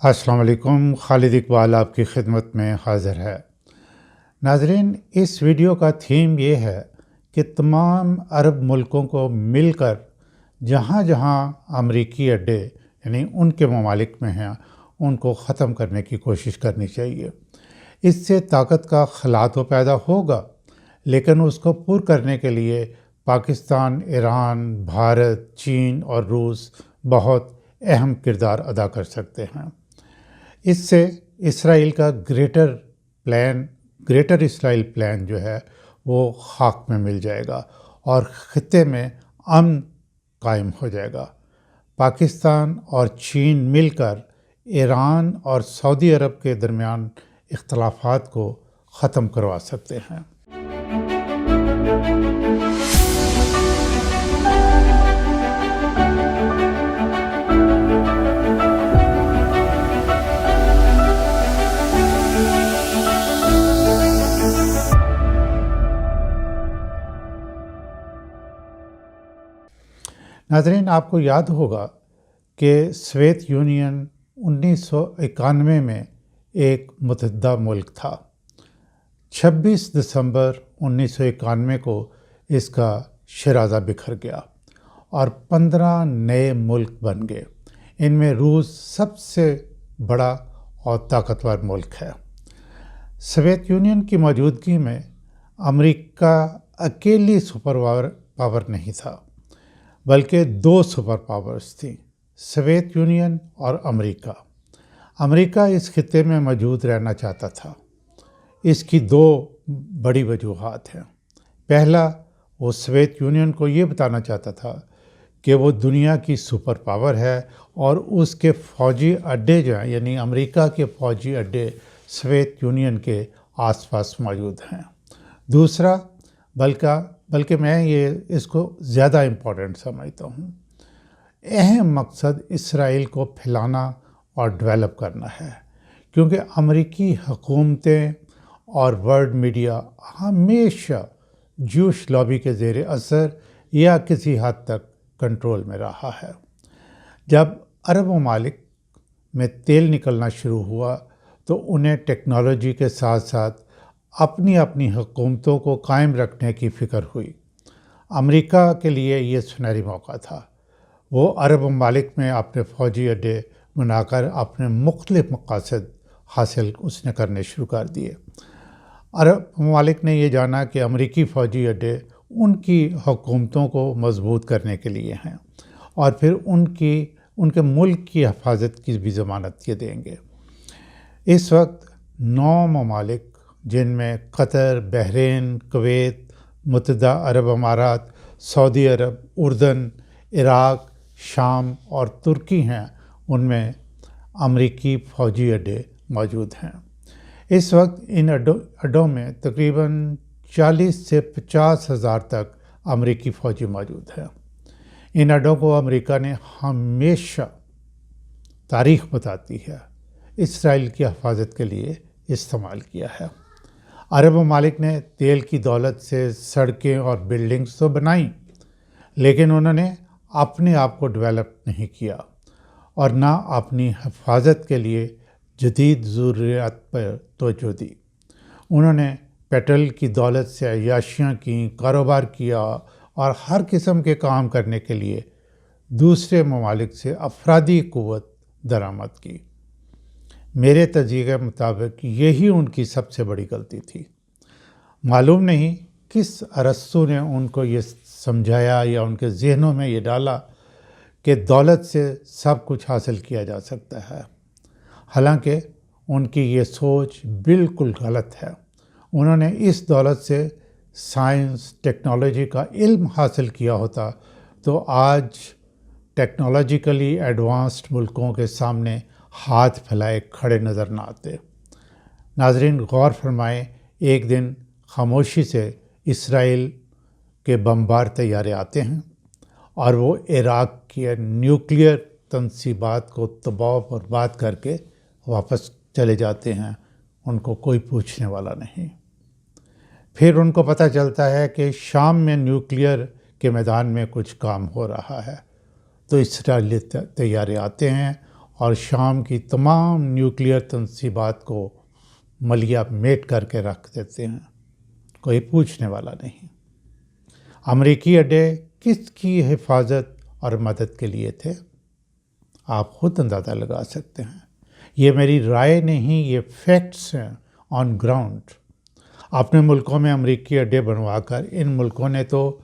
अस्सलाम वालेकुम। खालिद इकबाल आपकी खिदमत में हाज़िर है। नाज़रीन, इस वीडियो का थीम ये है कि तमाम अरब मुल्कों को मिलकर जहाँ जहाँ अमरीकी अड्डे यानी उनके ममालिक में हैं उनको ख़त्म करने की कोशिश करनी चाहिए। इससे ताकत का खला तो पैदा होगा, लेकिन उसको पुर करने के लिए पाकिस्तान, ईरान, भारत, चीन और रूस बहुत अहम किरदार अदा कर सकते हैं। इससे इसराइल का ग्रेटर इसराइल प्लान जो है वो खाक में मिल जाएगा और ख़ित्ते में अमन कायम हो जाएगा। पाकिस्तान और चीन मिलकर ईरान और सऊदी अरब के दरमियान इख्तलाफात को ख़त्म करवा सकते हैं। नाज़रीन, आपको याद होगा कि सोवियत यूनियन 1991 में एक मुतहद्दा मुल्क था। 26 दिसंबर 1991 को इसका शराज़ा बिखर गया और 15 नए मुल्क बन गए। इनमें रूस सबसे बड़ा और ताकतवर मुल्क है। सोवियत यूनियन की मौजूदगी में अमेरिका अकेली सुपर पावर नहीं था, बल्कि दो सुपर पावर्स थी, सोवियत यूनियन और अमेरिका। अमेरिका इस खित्ते में मौजूद रहना चाहता था। इसकी दो बड़ी वजूहात हैं। पहला, वो सोवियत यूनियन को ये बताना चाहता था कि वो दुनिया की सुपर पावर है और उसके फ़ौजी अड्डे जो हैं यानी अमेरिका के फ़ौजी अड्डे सोवियत यूनियन के आसपास मौजूद हैं। दूसरा, बल्कि मैं इसको ज़्यादा इम्पोर्टेंट समझता हूँ, अहम मकसद इसराइल को फैलाना और डेवलप करना है, क्योंकि अमेरिकी हुकूमतें और वर्ल्ड मीडिया हमेशा जूश लॉबी के ज़ेर असर या किसी हद तक कंट्रोल में रहा है। जब अरब ममालिक में तेल निकलना शुरू हुआ तो उन्हें टेक्नोलॉजी के साथ साथ अपनी अपनी हुकूमतों को कायम रखने की फ़िक्र हुई। अमेरिका के लिए ये सुनहरी मौका था। वो अरब ममालिक में अपने फ़ौजी अड्डे बनाकर अपने मुख्तलिफ़ मकासद हासिल उसने करने शुरू कर दिए। अरब ममालिक ने ये जाना कि अमेरिकी फ़ौजी अड्डे उनकी हुकूमतों को मजबूत करने के लिए हैं और फिर उनके मुल्क की हिफाजत की भी ज़मानत ये देंगे। इस वक्त 9 ममालिक, जिनमें कतर, बहरीन, कुवैत, मुत्तहिदा अरब अमारात, सऊदी अरब, उर्दन, इराक़, शाम और तुर्की हैं, उनमें अमरीकी फ़ौजी अड्डे मौजूद हैं। इस वक्त इन अड्डों में तकरीबन 40 से 50 हज़ार तक अमरीकी फ़ौजी मौजूद हैं। इन अड्डों को अमेरिका ने हमेशा, तारीख़ बताती है, इसराइल की हिफाजत के लिए इस्तेमाल किया है। अरब ममालिक ने तेल की दौलत से सड़कें और बिल्डिंग्स तो बनाई, लेकिन उन्होंने अपने आप को डेवलप नहीं किया और ना अपनी हिफाजत के लिए जदीद ज़रूरियात पर तवज्जो दी। उन्होंने पेट्रोल की दौलत से अय्याशियाँ की, कारोबार किया और हर किस्म के काम करने के लिए दूसरे ममालिक से अफरादी क़ुव्वत दरामद की। मेरे तज़किए के मुताबिक यही उनकी सबसे बड़ी गलती थी। मालूम नहीं किस अरस्तू ने उनको ये समझाया या उनके जहनों में ये डाला कि दौलत से सब कुछ हासिल किया जा सकता है। हालांकि उनकी ये सोच बिल्कुल गलत है। उन्होंने इस दौलत से साइंस, टेक्नोलॉजी का इल्म हासिल किया होता तो आज टेक्नोलॉजिकली एडवांस्ड मुल्कों के सामने हाथ फैलाए खड़े नज़र न आते। नाज़रीन, गौर फरमाएं, एक दिन खामोशी से इसराइल के बमबार तैयारे आते हैं और वो इराक़ की न्यूक्लियर तंसीबात को तबाह बर्बाद करके वापस चले जाते हैं। उनको कोई पूछने वाला नहीं। फिर उनको पता चलता है कि शाम में न्यूक्लियर के मैदान में कुछ काम हो रहा है, तो इसराइली तैयारे आते हैं اور شام کی تمام نیوکلیئر تنصیبات کو ملیہ میٹ کر کے رکھ دیتے ہیں، کوئی پوچھنے والا نہیں۔ امریکی اڈے کس کی حفاظت اور مدد کے لیے تھے؟ آپ خود اندازہ لگا سکتے ہیں۔ یہ میری رائے نہیں، یہ فیکٹس ہیں آن گراؤنڈ۔ اپنے ملکوں میں امریکی اڈے بنوا کر ان ملکوں نے تو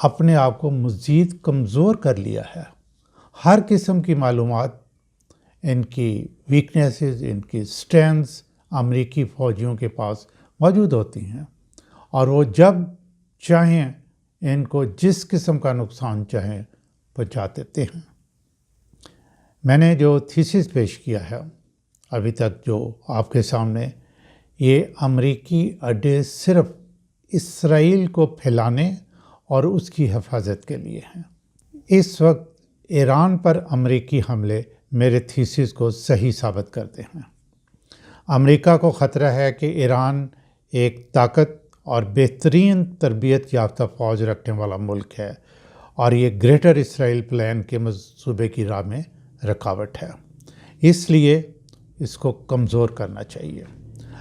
اپنے آپ کو مزید کمزور کر لیا ہے۔ ہر قسم کی معلومات، ان کی ویکنیسز، ان کی اسٹرینتھس امریکی فوجیوں کے پاس موجود ہوتی ہیں، اور وہ جب چاہیں ان کو جس قسم کا نقصان چاہیں پہنچا دیتے ہیں۔ میں نے جو تھیسس پیش کیا ہے ابھی تک جو آپ کے سامنے، یہ امریکی اڈے صرف اسرائیل کو پھیلانے اور اس کی حفاظت کے لیے ہیں۔ اس وقت ایران پر امریکی حملے میرے تھیسس کو صحیح ثابت کرتے ہیں۔ امریکہ کو خطرہ ہے کہ ایران ایک طاقت اور بہترین تربیت یافتہ فوج رکھنے والا ملک ہے، اور یہ گریٹر اسرائیل پلان کے منصوبے کی راہ میں رکاوٹ ہے۔ اس لیے اس کو کمزور کرنا چاہیے۔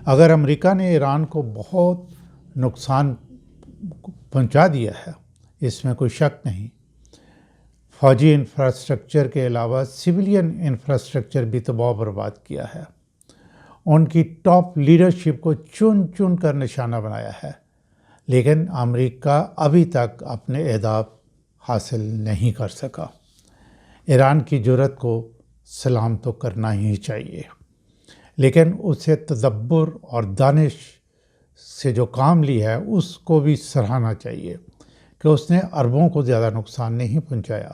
اگر امریکہ نے ایران کو بہت نقصان پہنچا دیا ہے، اس میں کوئی شک نہیں، فوجی انفراسٹرکچر کے علاوہ سویلین انفراسٹرکچر بھی تباہ و برباد کیا ہے، ان کی ٹاپ لیڈرشپ کو چن چن کر نشانہ بنایا ہے، لیکن امریکہ ابھی تک اپنے اہداف حاصل نہیں کر سکا۔ ایران کی جرأت کو سلام تو کرنا ہی چاہیے، لیکن اسے تدبر اور دانش سے جو کام لی ہے اس کو بھی سراہنا چاہیے کہ اس نے عربوں کو زیادہ نقصان نہیں پہنچایا،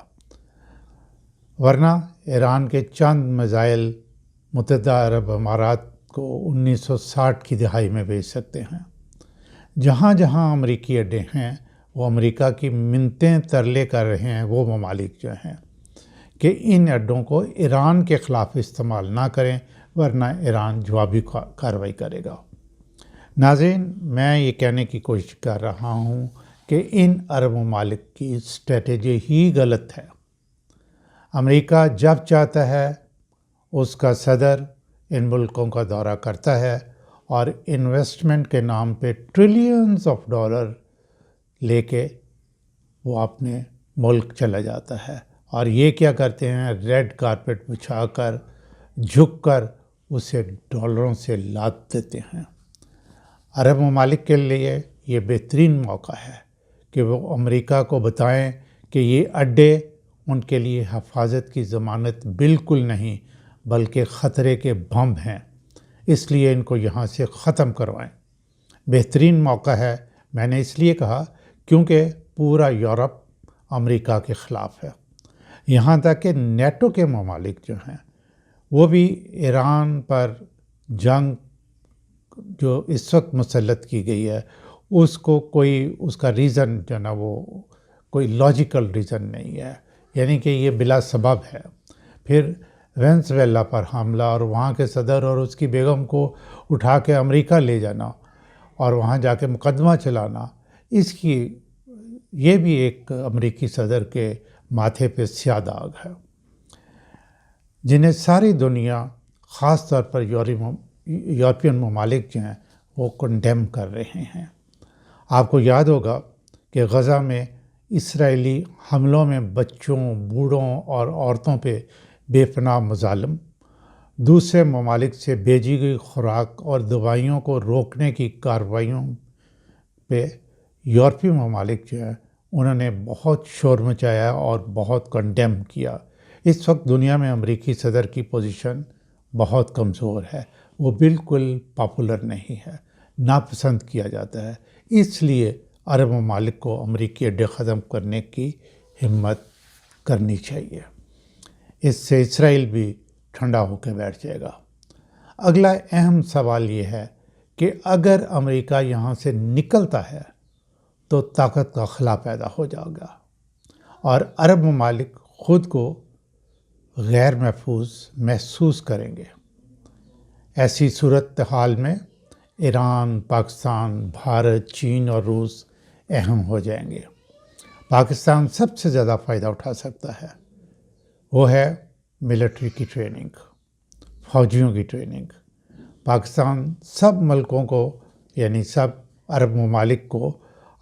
ورنہ ایران کے چند میزائل متحدہ عرب امارات کو 1960 کی دہائی میں بھیج سکتے ہیں۔ جہاں جہاں امریکی اڈے ہیں، وہ امریکہ کی منتیں ترلے کر رہے ہیں وہ ممالک جو ہیں کہ ان اڈوں کو ایران کے خلاف استعمال نہ کریں، ورنہ ایران جوابی کارروائی کرے گا۔ ناظرین، میں یہ کہنے کی کوشش کر رہا ہوں کہ ان عرب ممالک کی اسٹریٹجی ہی غلط ہے۔ امریکہ جب چاہتا ہے اس کا صدر ان ملکوں کا دورہ کرتا ہے اور انویسٹمنٹ کے نام پہ ٹریلینز آف ڈالر لے کے وہ اپنے ملک چلا جاتا ہے، اور یہ کیا کرتے ہیں، ریڈ کارپٹ بچھا کر جھک کر اسے ڈالروں سے لاد دیتے ہیں۔ عرب ممالک کے لیے یہ بہترین موقع ہے کہ وہ امریکہ کو بتائیں کہ یہ اڈے ان کے لیے حفاظت کی ضمانت بالکل نہیں، بلکہ خطرے کے بم ہیں، اس لیے ان کو یہاں سے ختم کروائیں۔ بہترین موقع ہے، میں نے اس لیے کہا کیونکہ پورا یورپ امریکہ کے خلاف ہے، یہاں تک کہ نیٹو کے ممالک جو ہیں وہ بھی ایران پر جنگ جو اس وقت مسلط کی گئی ہے اس کو کوئی اس کا ریزن جو نا وہ کوئی لاجیکل ریزن نہیں ہے، یعنی کہ یہ بلا سبب ہے۔ پھر وینزویلا پر حملہ اور وہاں کے صدر اور اس کی بیگم کو اٹھا کے امریکہ لے جانا اور وہاں جا کے مقدمہ چلانا، اس کی یہ بھی ایک امریکی صدر کے ماتھے پہ سیاہ داغ ہے، جنہیں ساری دنیا خاص طور پر یورپین ممالک جو ہیں وہ کنڈیم کر رہے ہیں۔ آپ کو یاد ہوگا کہ غزہ میں اسرائیلی حملوں میں بچوں، بوڑھوں اور عورتوں پہ بے پناہ مظالم، دوسرے ممالک سے بھیجی گئی خوراک اور دوائیوں کو روکنے کی کارروائیوں پہ یورپی ممالک جو ہیں انہوں نے بہت شور مچایا اور بہت کنڈیم کیا۔ اس وقت دنیا میں امریکی صدر کی پوزیشن بہت کمزور ہے، وہ بالکل پاپولر نہیں ہے، ناپسند کیا جاتا ہے، اس لیے عرب ممالک کو امریکی اڈے ختم کرنے کی ہمت کرنی چاہیے۔ اس سے اسرائیل بھی ٹھنڈا ہو کے بیٹھ جائے گا۔ اگلا اہم سوال یہ ہے کہ اگر امریکہ یہاں سے نکلتا ہے تو طاقت کا خلا پیدا ہو جائے گا اور عرب ممالک خود کو غیر محفوظ محسوس کریں گے۔ ایسی صورتحال میں ایران، پاکستان، بھارت، چین اور روس اہم ہو جائیں گے۔ پاکستان سب سے زیادہ فائدہ اٹھا سکتا ہے، وہ ہے मिलिट्री की ट्रेनिंग, फ़ौजियों की ट्रेनिंग। पाकिस्तान सब मुल्कों को यानी सब अरब ममालिक को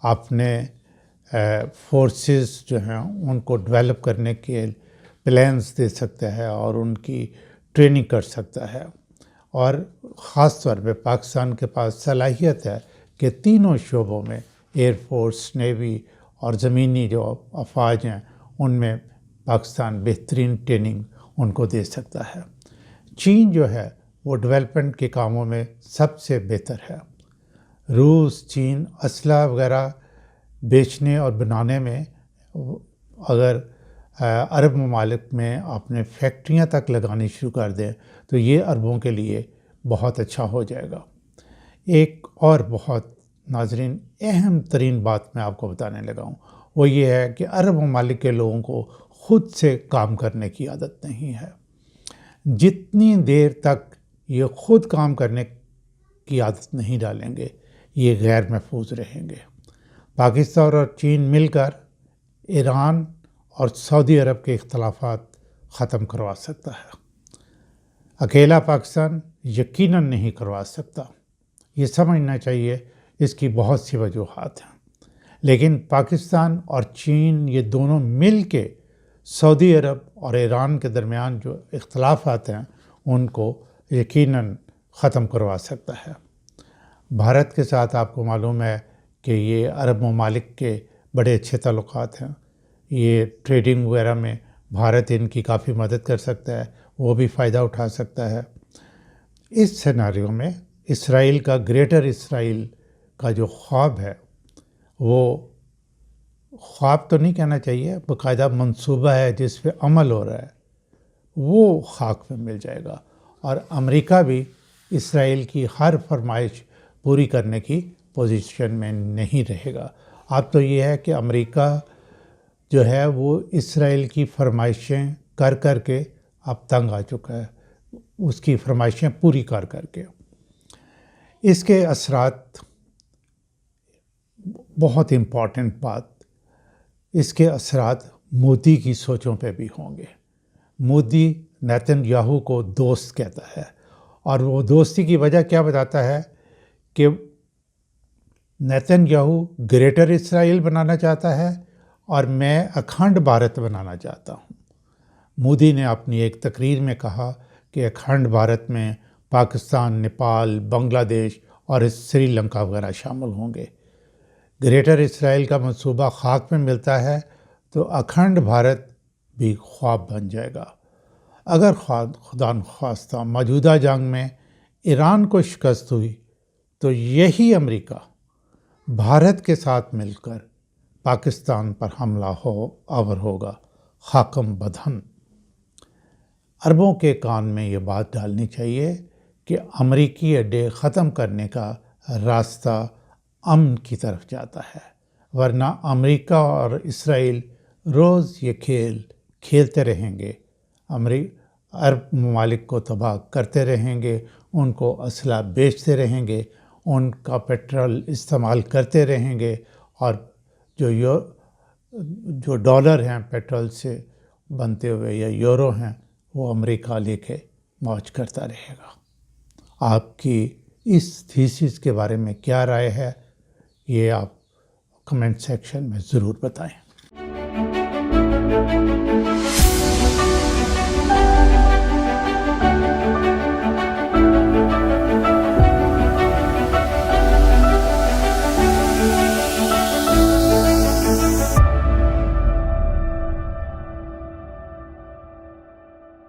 अपने फोर्सेस जो हैं उनको डेवलप करने के प्लान्स दे सकता है और उनकी ट्रेनिंग कर सकता है। और ख़ास तौर पे पाकिस्तान के पास सलाहियत है कि तीनों शोबों में एयर फोर्स, नेवी और ज़मीनी जो अफवाज हैं उनमें पाकिस्तान बेहतरीन ट्रेनिंग उनको दे सकता है। चीन जो है वो डेवलपमेंट के कामों में सबसे बेहतर है। रूस, चीन असला वगैरह बेचने और बनाने में अगर अरब ममालिक में अपने फैक्ट्रियां तक लगानी शुरू कर दें तो ये अरबों के लिए बहुत अच्छा हो जाएगा। एक और बहुत नाज़रीन अहम तरीन बात मैं आपको बताने लगा हूँ, वो ये है कि अरब ममालिक के लोगों को ख़ुद से काम करने की आदत नहीं है। जितनी देर तक ये ख़ुद काम करने की आदत नहीं डालेंगे ये गैर महफूज रहेंगे। पाकिस्तान और चीन मिलकर ईरान और सऊदी अरब के इख्तलाफात ख़त्म करवा सकता है। अकेला पाकिस्तान यकीनन नहीं करवा सकता, ये समझना चाहिए। इसकी बहुत सी वजूहात हैं, लेकिन पाकिस्तान और चीन ये दोनों मिल के सऊदी अरब और ईरान के दरमियान जो इख्तलाफात हैं उनको यकीनन ख़त्म करवा सकता है। भारत के साथ आपको मालूम है कि ये अरब ममालिक के बड़े अच्छे ताल्लुकात हैं। ये ट्रेडिंग वगैरह में भारत इनकी काफ़ी मदद कर सकता है, वो भी फ़ायदा उठा सकता है। इस सिनेरियो में इसराइल का, ग्रेटर इसराइल का जो ख्वाब है, वो ख्वाब तो नहीं कहना चाहिए, बाकायदा मंसूबा है जिस पे अमल हो रहा है, वो खाक में मिल जाएगा। और अमेरिका भी इसराइल की हर फरमाइश पूरी करने की पोजीशन में नहीं रहेगा। अब तो ये है कि अमेरिका जो है वो इसराइल की फरमाइशें कर कर के अब तंग आ चुका है, उसकी फरमाइशें पूरी कर कर के। इसके असरात, बहुत इम्पॉर्टेंट बात, इसके असरात मोदी की सोचों पे भी होंगे। मोदी नेतन्याहू को दोस्त कहता है और वो दोस्ती की वजह क्या बताता है कि नेतन्याहू ग्रेटर इसराइल बनाना चाहता है और मैं अखंड भारत बनाना चाहता हूँ। मोदी ने अपनी एक तकरीर में कहा कि अखंड भारत में पाकिस्तान, नेपाल, बांग्लादेश और श्रीलंका वगैरह शामिल होंगे। ग्रेटर इसराइल का मंसूबा खाक में मिलता है तो अखंड भारत भी ख्वाब बन जाएगा। अगर खुदा न ख्वास्ता मौजूदा जंग में ईरान को शिकस्त हुई तो यही अमेरिका भारत के साथ मिलकर पाकिस्तान पर हमला आवर होगा, खाकम बदहन। अरबों के कान में ये बात डालनी चाहिए कि अमरीकी अड्डे ख़त्म करने का रास्ता अमन की तरफ जाता है, वरना अमेरिका और इसराइल रोज़ ये खेल खेलते रहेंगे। अरब ममालिक को तबाह करते रहेंगे, उनको असला बेचते रहेंगे, उनका पेट्रोल इस्तेमाल करते रहेंगे और जो डॉलर हैं पेट्रोल से बनते हुए या यूरो हैं वो अमेरिका लेके मौज करता रहेगा। आपकी इस थीसिस के बारे में क्या राय है, ये आप कमेंट सेक्शन में ज़रूर बताएं।